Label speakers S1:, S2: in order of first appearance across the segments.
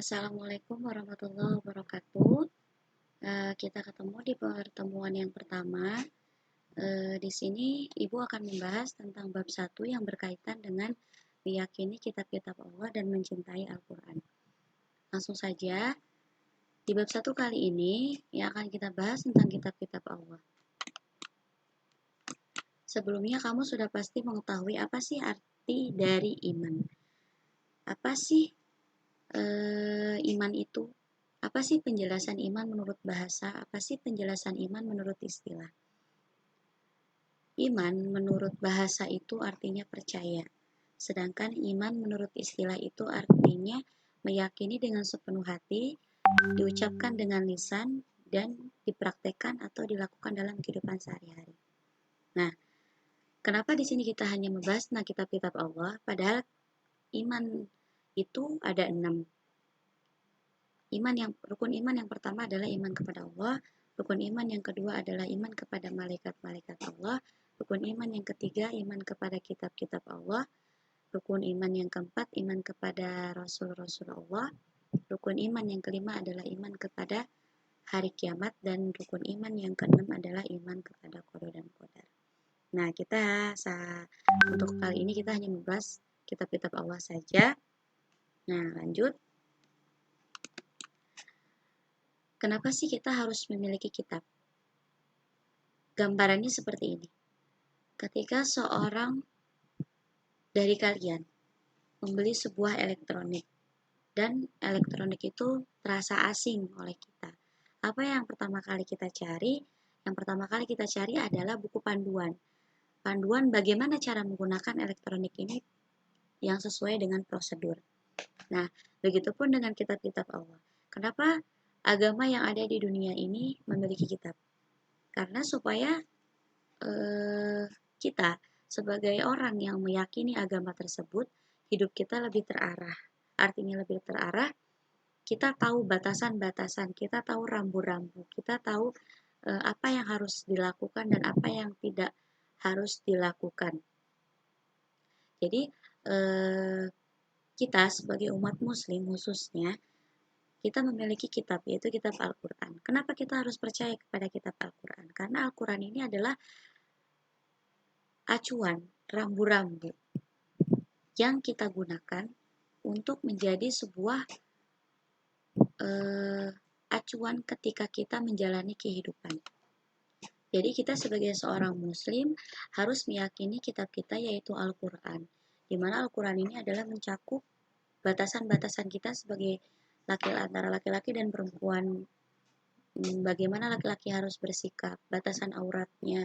S1: Assalamualaikum warahmatullahi wabarakatuh. Kita ketemu di pertemuan yang pertama. Di sini Ibu akan membahas tentang bab 1 yang berkaitan dengan meyakini kitab-kitab Allah dan mencintai Al-Quran. Langsung saja, di bab 1 kali ini yang akan kita bahas tentang kitab-kitab Allah. Sebelumnya kamu sudah pasti mengetahui apa sih arti dari iman. Apa sih iman itu? Apa sih penjelasan iman menurut bahasa? Apa sih penjelasan iman menurut istilah? Iman menurut bahasa itu artinya percaya. Sedangkan iman menurut istilah itu artinya meyakini dengan sepenuh hati, diucapkan dengan lisan, dan dipraktekkan atau dilakukan dalam kehidupan sehari-hari. Nah, kenapa di sini kita hanya membahas tentang kitab-kitab Allah, padahal iman itu ada 6. Rukun iman yang pertama adalah iman kepada Allah, rukun iman yang kedua adalah iman kepada malaikat-malaikat Allah, rukun iman yang ketiga iman kepada kitab-kitab Allah, rukun iman yang keempat iman kepada rasul-rasul Allah, rukun iman yang kelima adalah iman kepada hari kiamat, dan rukun iman yang keenam adalah iman kepada qada dan qadar. Nah, untuk kali ini kita hanya membahas kitab-kitab Allah saja. Nah, lanjut. Kenapa sih kita harus memiliki kitab? Gambarannya seperti ini. Ketika seorang dari kalian membeli sebuah elektronik, dan elektronik itu terasa asing oleh kita, apa yang pertama kali kita cari? Yang pertama kali kita cari adalah buku panduan. Panduan bagaimana cara menggunakan elektronik ini yang sesuai dengan prosedur. Nah, begitupun dengan kitab-kitab Allah. Kenapa agama yang ada di dunia ini memiliki kitab? Karena supaya kita sebagai orang yang meyakini agama tersebut, hidup kita lebih terarah. Artinya lebih terarah, kita tahu batasan-batasan, kita tahu rambu-rambu, kita tahu apa yang harus dilakukan dan apa yang tidak harus dilakukan. Jadi kita sebagai umat muslim khususnya, kita memiliki kitab, yaitu kitab Al-Quran. Kenapa kita harus percaya kepada kitab Al-Quran? Karena Al-Quran ini adalah acuan, rambu-rambu yang kita gunakan untuk menjadi sebuah acuan ketika kita menjalani kehidupan. Jadi kita sebagai seorang muslim harus meyakini kitab kita, yaitu Al-Quran, di mana Al-Quran ini adalah mencakup batasan-batasan kita sebagai antara laki-laki dan perempuan, bagaimana laki-laki harus bersikap, batasan auratnya,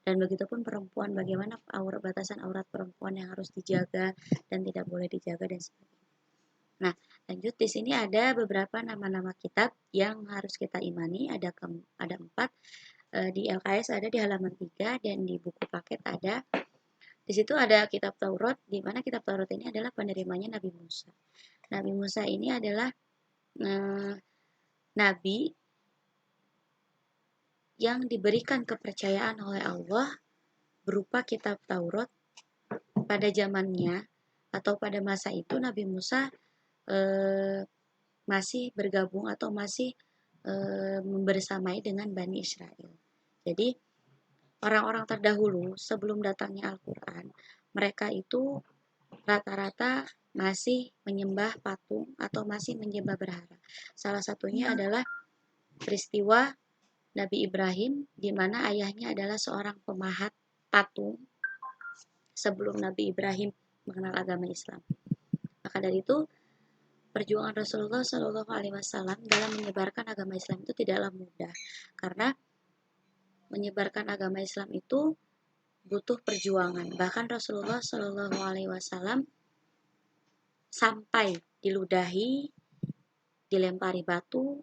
S1: dan begitupun perempuan, bagaimana batasan aurat perempuan yang harus dijaga dan tidak boleh dijaga, dan sebagainya. Nah, lanjut, di sini ada beberapa nama-nama kitab yang harus kita imani. Ada 4. Di LKS ada di halaman 3, dan di buku paket ada. Di situ ada kitab Taurat, di mana kitab Taurat ini adalah penerimanya Nabi Musa. Nabi Musa ini adalah nabi yang diberikan kepercayaan oleh Allah berupa kitab Taurat. Pada zamannya atau pada masa itu Nabi Musa masih bergabung atau masih bersamai dengan Bani Israel. Jadi orang-orang terdahulu sebelum datangnya Al-Quran, mereka itu rata-rata masih menyembah patung atau masih menyembah berhala. Salah satunya adalah peristiwa Nabi Ibrahim, di mana ayahnya adalah seorang pemahat patung sebelum Nabi Ibrahim mengenal agama Islam. Maka dari itu, perjuangan Rasulullah Shallallahu Alaihi Wasallam dalam menyebarkan agama Islam itu tidaklah mudah, karena menyebarkan agama Islam itu butuh perjuangan. Bahkan Rasulullah Shallallahu Alaihi Wasallam sampai diludahi, dilempari batu,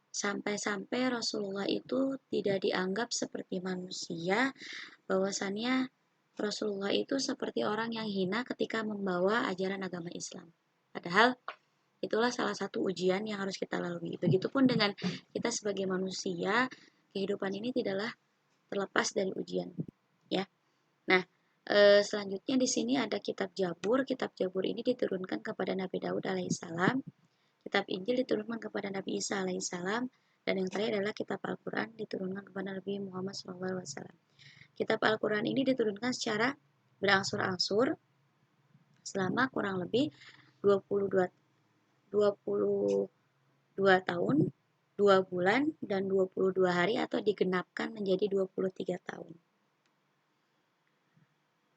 S1: sampai-sampai Rasulullah itu tidak dianggap seperti manusia, bahwasannya Rasulullah itu seperti orang yang hina ketika membawa ajaran agama Islam. Padahal itulah salah satu ujian yang harus kita lalui. Begitupun dengan kita sebagai manusia, kehidupan ini tidaklah terlepas dari ujian, ya. Nah, Selanjutnya di sini ada kitab Jabur. Kitab Jabur ini diturunkan kepada Nabi Daud alaihissalam. Kitab Injil diturunkan kepada Nabi Isa alaihissalam. Dan yang terakhir adalah kitab Al-Quran diturunkan kepada Nabi Muhammad SAW. Kitab Al-Quran ini diturunkan secara berangsur-angsur selama kurang lebih 22 tahun, 2 bulan, dan 22 hari atau digenapkan menjadi 23 tahun.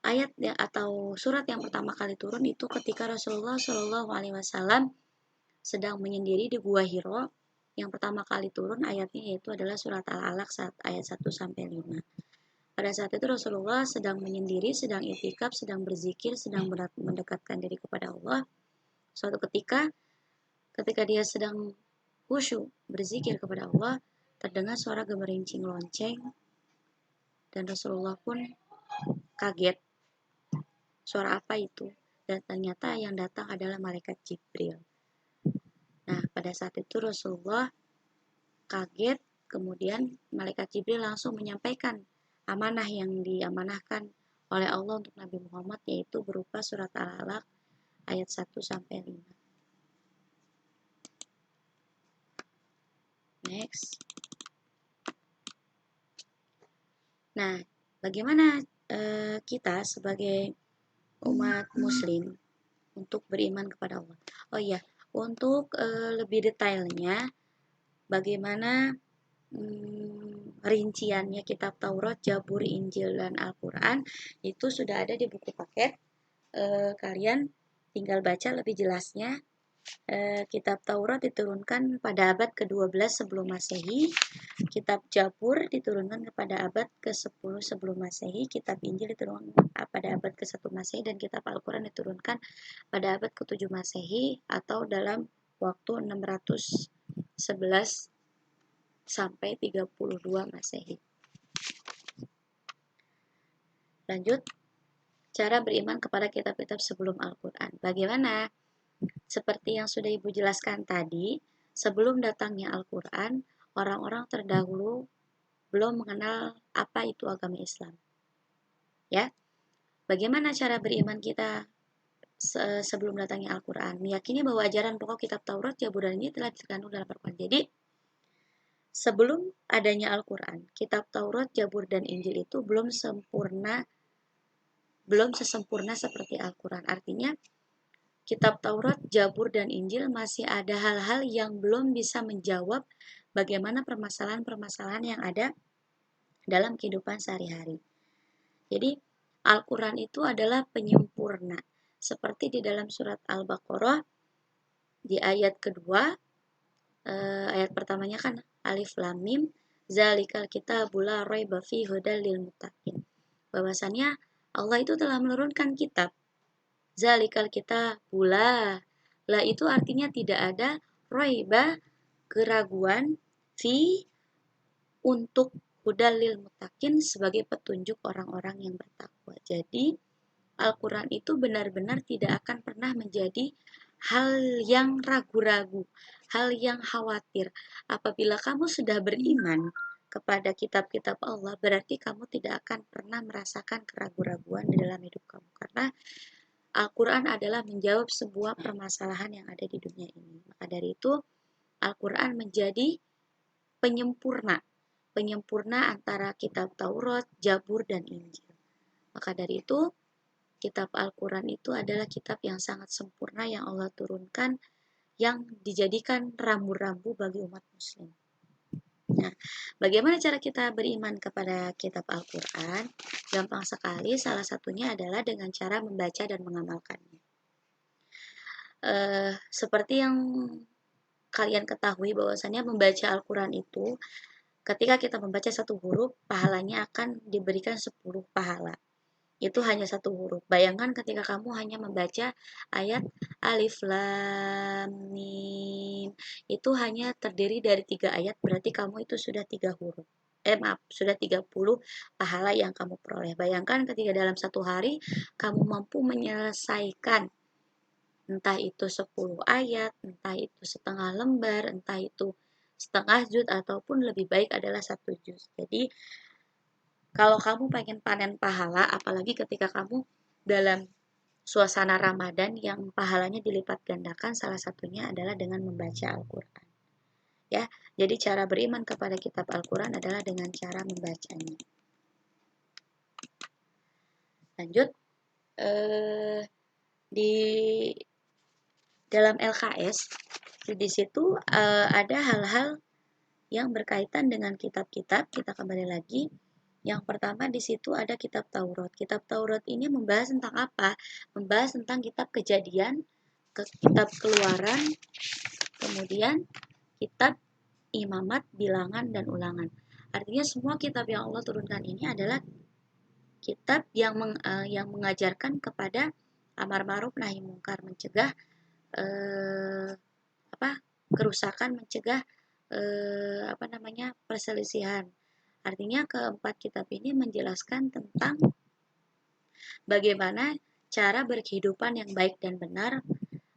S1: Ayat atau surat yang pertama kali turun itu ketika Rasulullah Shallallahu Alaihi Wasallam sedang menyendiri di Gua Hiro. Yang pertama kali turun ayatnya yaitu adalah surat Al-Alaq ayat 1 sampai 5. Pada saat itu Rasulullah sedang menyendiri, sedang i'tikaf, sedang berzikir, sedang mendekatkan diri kepada Allah. Suatu ketika dia sedang khusyuk berzikir kepada Allah, terdengar suara gemerincing lonceng dan Rasulullah pun kaget. Suara apa itu? Dan ternyata yang datang adalah malaikat Jibril. Nah, pada saat itu Rasulullah kaget, kemudian malaikat Jibril langsung menyampaikan amanah yang diamanahkan oleh Allah untuk Nabi Muhammad, yaitu berupa surat Al-Alaq ayat 1 sampai 5. Next. Nah, bagaimana kita sebagai umat muslim untuk beriman kepada Allah? Oh iya, untuk lebih detailnya bagaimana rinciannya kitab Taurat, Jabur, Injil, dan Al-Quran itu sudah ada di buku paket. Kalian tinggal baca lebih jelasnya. Kitab Taurat diturunkan pada abad ke-12 sebelum Masehi, kitab Jabur diturunkan kepada abad ke-10 sebelum Masehi, kitab Injil diturunkan pada abad ke-1 Masehi, dan kitab Al-Quran diturunkan pada abad ke-7 Masehi atau dalam waktu 611 sampai 32 Masehi. Lanjut, cara beriman kepada kitab-kitab sebelum Al-Quran. Bagaimana? Seperti yang sudah Ibu jelaskan tadi, sebelum datangnya Al-Quran, orang-orang terdahulu belum mengenal apa itu agama Islam. Ya, bagaimana cara beriman kita sebelum datangnya Al-Quran? Meyakini bahwa ajaran pokok kitab Taurat, Jabur, dan ini telah dikandung dalam Al-Quran. Jadi, sebelum adanya Al-Quran, kitab Taurat, Jabur, dan Injil itu belum sesempurna seperti Al-Quran. Artinya, kitab Taurat, Jabur, dan Injil masih ada hal-hal yang belum bisa menjawab bagaimana permasalahan-permasalahan yang ada dalam kehidupan sehari-hari. Jadi, Al-Quran itu adalah penyempurna. Seperti di dalam surat Al-Baqarah, di ayat kedua, ayat pertamanya kan Alif Lam Mim, Zalikal Kitabu la raiba fihi hudal lil muttaqin. Bahwasannya Allah itu telah menurunkan kitab. Zalikal Kitabu la itu artinya tidak ada raiba, keraguan, fi untuk hudal lil muttaqin sebagai petunjuk orang-orang yang bertakwa. Jadi Al-Quran itu benar-benar tidak akan pernah menjadi hal yang ragu-ragu, hal yang khawatir. Apabila kamu sudah beriman kepada kitab-kitab Allah, berarti kamu tidak akan pernah merasakan keraguan-raguan di dalam hidup kamu. Karena Al-Quran adalah menjawab sebuah permasalahan yang ada di dunia ini. Maka dari itu, Al-Quran menjadi penyempurna antara kitab Taurat, Jabur, dan Injil. Maka dari itu, kitab Al-Quran itu adalah kitab yang sangat sempurna yang Allah turunkan, yang dijadikan rambu-rambu bagi umat muslim. Nah, bagaimana cara kita beriman kepada kitab Al-Quran? Gampang sekali, salah satunya adalah dengan cara membaca dan mengamalkannya. Seperti yang kalian ketahui bahwasannya membaca Al-Quran itu, ketika kita membaca satu huruf, pahalanya akan diberikan 10 pahala. Itu hanya satu huruf. Bayangkan ketika kamu hanya membaca ayat Alif Lam Mim, itu hanya terdiri dari 3 ayat, berarti kamu itu sudah 3 huruf. Sudah 30 pahala yang kamu peroleh. Bayangkan ketika dalam satu hari kamu mampu menyelesaikan entah itu 10 ayat, entah itu setengah lembar, entah itu setengah juz, ataupun lebih baik adalah 1 juz. Jadi Kalau kamu pengen panen pahala, apalagi ketika kamu dalam suasana Ramadan yang pahalanya dilipat gandakan, salah satunya adalah dengan membaca Al-Quran. Ya, jadi cara beriman kepada kitab Al-Quran adalah dengan cara membacanya. Lanjut, di dalam LKS, di situ ada hal-hal yang berkaitan dengan kitab-kitab. Kita kembali lagi. Yang pertama di situ ada kitab Taurat. Kitab Taurat ini membahas tentang apa? Membahas tentang kitab Kejadian, kitab Keluaran, kemudian kitab Imamat, Bilangan, dan Ulangan. Artinya semua kitab yang Allah turunkan ini adalah kitab yang mengajarkan kepada amar ma'ruf nahi mungkar, mencegah kerusakan, mencegah perselisihan. Artinya keempat kitab ini menjelaskan tentang bagaimana cara berkehidupan yang baik dan benar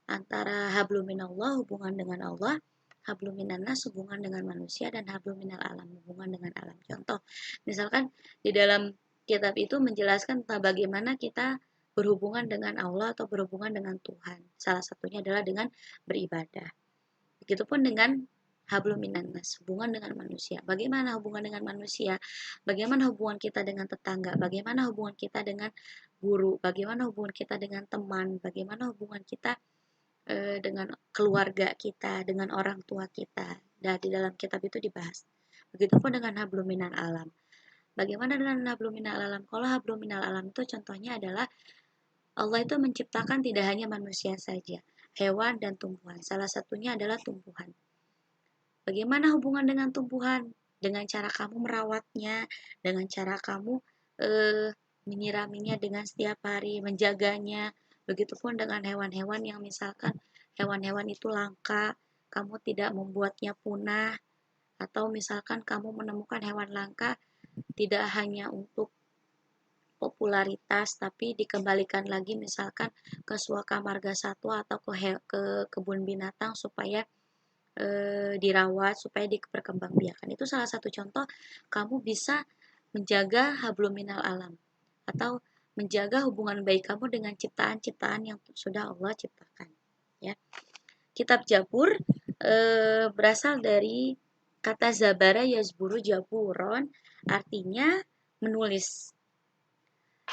S1: antara habluminallah, hubungan dengan Allah, habluminannas, hubungan dengan manusia, dan habluminal alam, hubungan dengan alam. Contoh, misalkan di dalam kitab itu menjelaskan tentang bagaimana kita berhubungan dengan Allah atau berhubungan dengan Tuhan. Salah satunya adalah dengan beribadah. Begitupun dengan hablum minannas, hubungan dengan manusia. Bagaimana hubungan dengan manusia? Bagaimana hubungan kita dengan tetangga? Bagaimana hubungan kita dengan guru? Bagaimana hubungan kita dengan teman? Bagaimana hubungan kita dengan keluarga kita, dengan orang tua kita? Dan di dalam kitab itu dibahas. Begitupun dengan hablum minal alam. Bagaimana dengan hablum minal alam? Kalau hablum minal alam itu contohnya adalah Allah itu menciptakan tidak hanya manusia saja, hewan dan tumbuhan. Salah satunya adalah tumbuhan. Bagaimana hubungan dengan tumbuhan? Dengan cara kamu merawatnya, dengan cara kamu menyiraminya dengan setiap hari, menjaganya. Begitupun dengan hewan-hewan yang misalkan hewan-hewan itu langka, kamu tidak membuatnya punah, atau misalkan kamu menemukan hewan langka tidak hanya untuk popularitas, tapi dikembalikan lagi misalkan ke suaka marga satwa atau ke kebun binatang supaya dirawat, supaya diperkembangbiakan. Itu salah satu contoh kamu bisa menjaga hablum minal alam atau menjaga hubungan baik kamu dengan ciptaan-ciptaan yang sudah Allah ciptakan. Ya. Kitab Jabur berasal dari kata zabara yazburu jaburon, artinya menulis.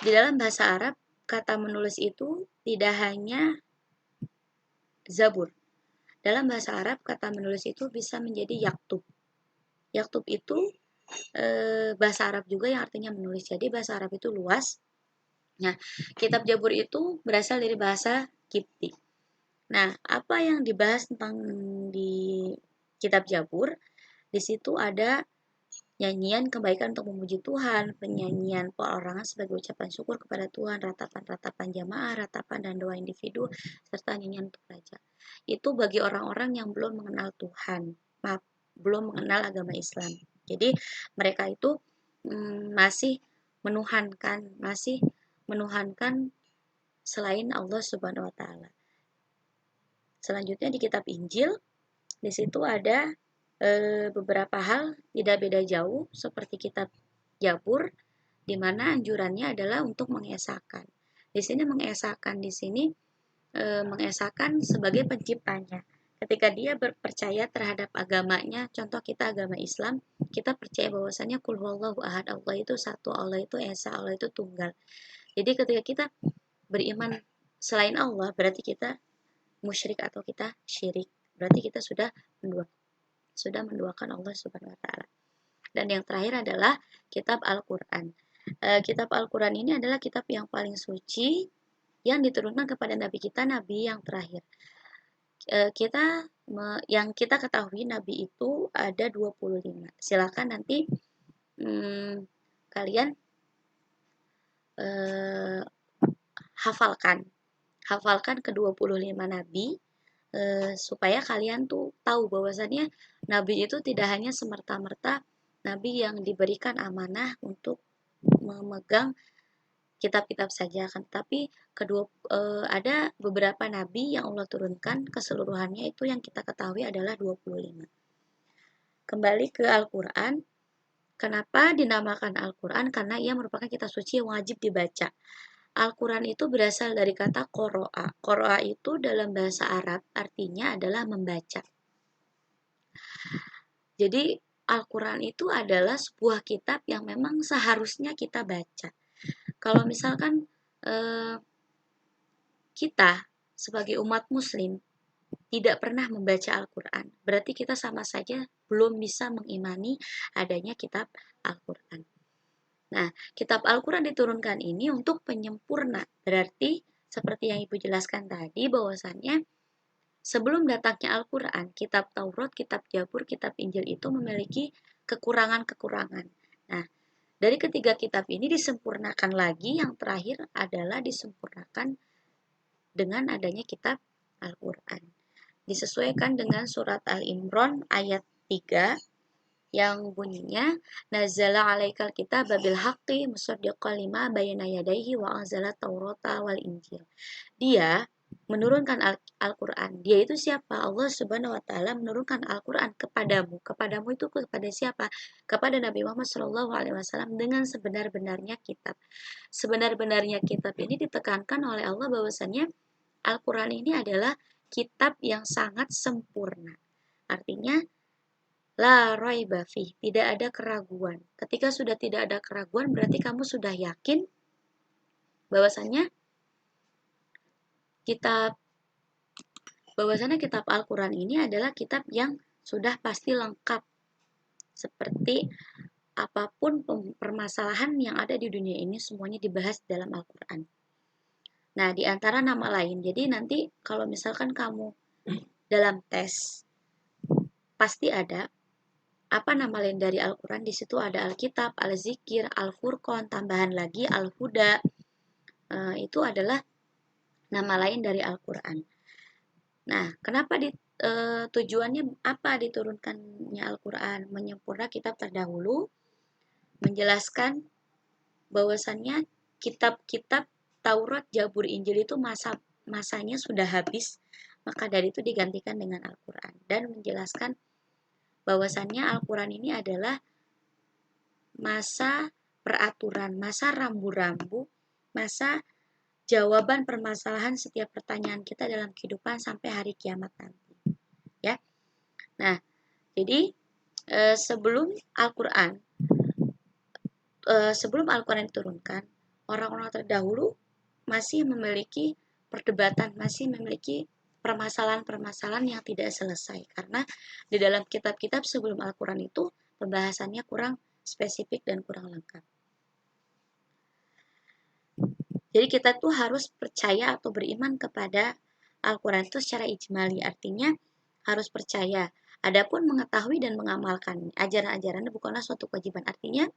S1: Di dalam bahasa Arab, kata menulis itu tidak hanya zabur. Dalam bahasa Arab, kata menulis itu bisa menjadi yaktub. Yaktub itu bahasa Arab juga yang artinya menulis. Jadi bahasa Arab itu luas. Nah, kitab Jabur itu berasal dari bahasa Kipti. Nah, apa yang dibahas tentang di kitab Jabur? Di situ ada nyanyian kebaikan untuk memuji Tuhan, penyanyian perorangan sebagai ucapan syukur kepada Tuhan, ratapan-ratapan jamaah, ratapan dan doa individu, serta nyanyian untuk raja. Itu bagi orang-orang yang belum mengenal Tuhan, belum mengenal agama Islam. Jadi mereka itu masih menuhankan selain Allah Subhanahu wa taala. Selanjutnya di kitab Injil, di situ ada beberapa hal tidak beda jauh seperti kitab Jabur, di mana anjurannya adalah untuk mengesahkan. Di sini mengesahkan sebagai penciptanya. Ketika dia percaya terhadap agamanya, contoh kita agama Islam, kita percaya bahwasanya kul huwallahu ahad, Allah itu satu, Allah itu esa, Allah itu tunggal. Jadi ketika kita beriman selain Allah, berarti kita musyrik atau kita syirik. Berarti kita sudah menduakan Allah Subhanahu wa taala. Dan yang terakhir adalah kitab Al-Qur'an. Kitab Al-Qur'an ini adalah kitab yang paling suci yang diturunkan kepada nabi kita, nabi yang terakhir. Yang kita ketahui nabi itu ada 25. Silakan nanti kalian hafalkan ke 25 nabi supaya kalian tuh tahu bahwasannya nabi itu tidak hanya semerta-merta nabi yang diberikan amanah untuk memegang kitab-kitab saja kan, tapi ada beberapa nabi yang Allah turunkan keseluruhannya itu yang kita ketahui adalah 25. Kembali ke Al-Qur'an, Kenapa dinamakan Al-Quran? Karena ia merupakan kitab suci yang wajib dibaca. Al-Quran itu berasal dari kata qoro'a. Qoro'a itu dalam bahasa Arab artinya adalah membaca. Jadi Al-Quran itu adalah sebuah kitab yang memang seharusnya kita baca. Kalau misalkan kita sebagai umat muslim tidak pernah membaca Al-Quran, berarti kita sama saja belum bisa mengimani adanya kitab Al-Quran. Nah, kitab Al-Quran diturunkan ini untuk penyempurna. Berarti seperti yang Ibu jelaskan tadi bahwasannya sebelum datangnya Al-Quran, kitab Taurat, kitab Zabur, kitab Injil itu memiliki kekurangan-kekurangan. Nah, dari ketiga kitab ini disempurnakan lagi, yang terakhir adalah disempurnakan dengan adanya kitab Al-Quran. Disesuaikan dengan surat Al-Imran ayat 3 yang bunyinya nazala alaikal kitab babil haqqi musaddiqan lima bayna yadayhi wa anzala taurata wal injil. Dia menurunkan Al-Quran. Dia itu siapa? Allah Subhanahu wa taala menurunkan Al-Quran kepadamu. Kepadamu itu kepada siapa? Kepada Nabi Muhammad SAW dengan sebenar-benarnya kitab. Sebenar-benarnya kitab ini ditekankan oleh Allah bahwasannya Al-Quran ini adalah kitab yang sangat sempurna. Artinya la raiba fih, tidak ada keraguan. Ketika sudah tidak ada keraguan, berarti kamu sudah yakin bahwasannya kitab Al-Quran ini adalah kitab yang sudah pasti lengkap. Seperti apapun permasalahan yang ada di dunia ini semuanya dibahas dalam Al-Quran. Nah, di antara nama lain. Jadi nanti kalau misalkan kamu dalam tes pasti ada apa nama lain dari Al-Quran. Di situ ada Alkitab, Al-Zikir, Al-Furqan, tambahan lagi Al-Huda. Itu adalah nama lain dari Al-Quran. Nah, kenapa tujuannya apa diturunkannya Al-Quran? Menyempurna kitab terdahulu, menjelaskan bahwasannya kitab-kitab Taurat, Zabur, Injil itu masanya sudah habis, maka dari itu digantikan dengan Al-Quran. Dan menjelaskan bahwasannya Al-Quran ini adalah masa peraturan, masa rambu-rambu, masa jawaban permasalahan setiap pertanyaan kita dalam kehidupan sampai hari kiamat nanti. Ya. Nah, jadi sebelum Al-Quran diturunkan, orang-orang terdahulu masih memiliki perdebatan, masih memiliki permasalahan-permasalahan yang tidak selesai. Karena di dalam kitab-kitab sebelum Al-Quran itu pembahasannya kurang spesifik dan kurang lengkap. Jadi kita tuh harus percaya atau beriman kepada Al-Quran itu secara ijmali, artinya harus percaya. Adapun mengetahui dan mengamalkan ajaran-ajarannya bukanlah suatu kewajiban. Artinya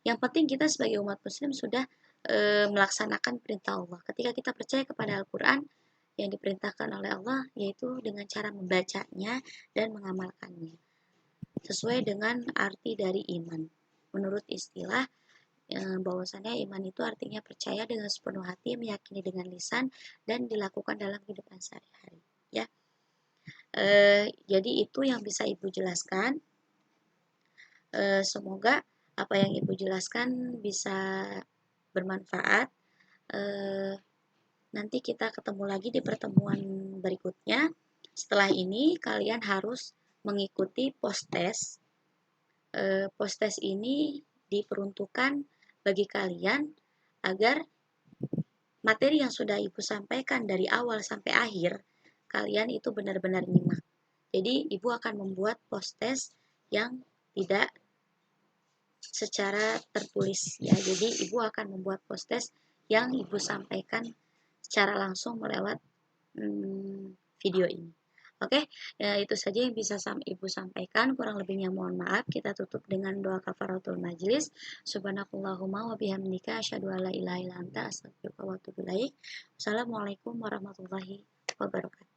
S1: yang penting kita sebagai umat muslim sudah melaksanakan perintah Allah. Ketika kita percaya kepada Al-Quran yang diperintahkan oleh Allah, yaitu dengan cara membacanya dan mengamalkannya sesuai dengan arti dari iman. Menurut istilah bahwasannya iman itu artinya percaya dengan sepenuh hati, meyakini dengan lisan, dan dilakukan dalam kehidupan sehari-hari. Ya, jadi itu yang bisa Ibu jelaskan. Semoga apa yang Ibu jelaskan bisa bermanfaat. Nanti kita ketemu lagi di pertemuan berikutnya. Setelah ini kalian harus mengikuti post-test. Post-test ini diperuntukkan bagi kalian agar materi yang sudah Ibu sampaikan dari awal sampai akhir, kalian itu benar-benar nyimak. Jadi Ibu akan membuat post-test yang tidak secara tertulis ya. Jadi Ibu akan membuat post-test yang Ibu sampaikan secara langsung melewat video ini. Oke, ya, itu saja yang bisa Ibu sampaikan. Kurang lebihnya mohon maaf. Kita tutup dengan doa kafaratul majlis. Subhanakallahumma wa bihamdika asyhadu an la ilaha illa anta astaghfiruka wa atubu ilaik. Wassalamualaikum warahmatullahi wabarakatuh.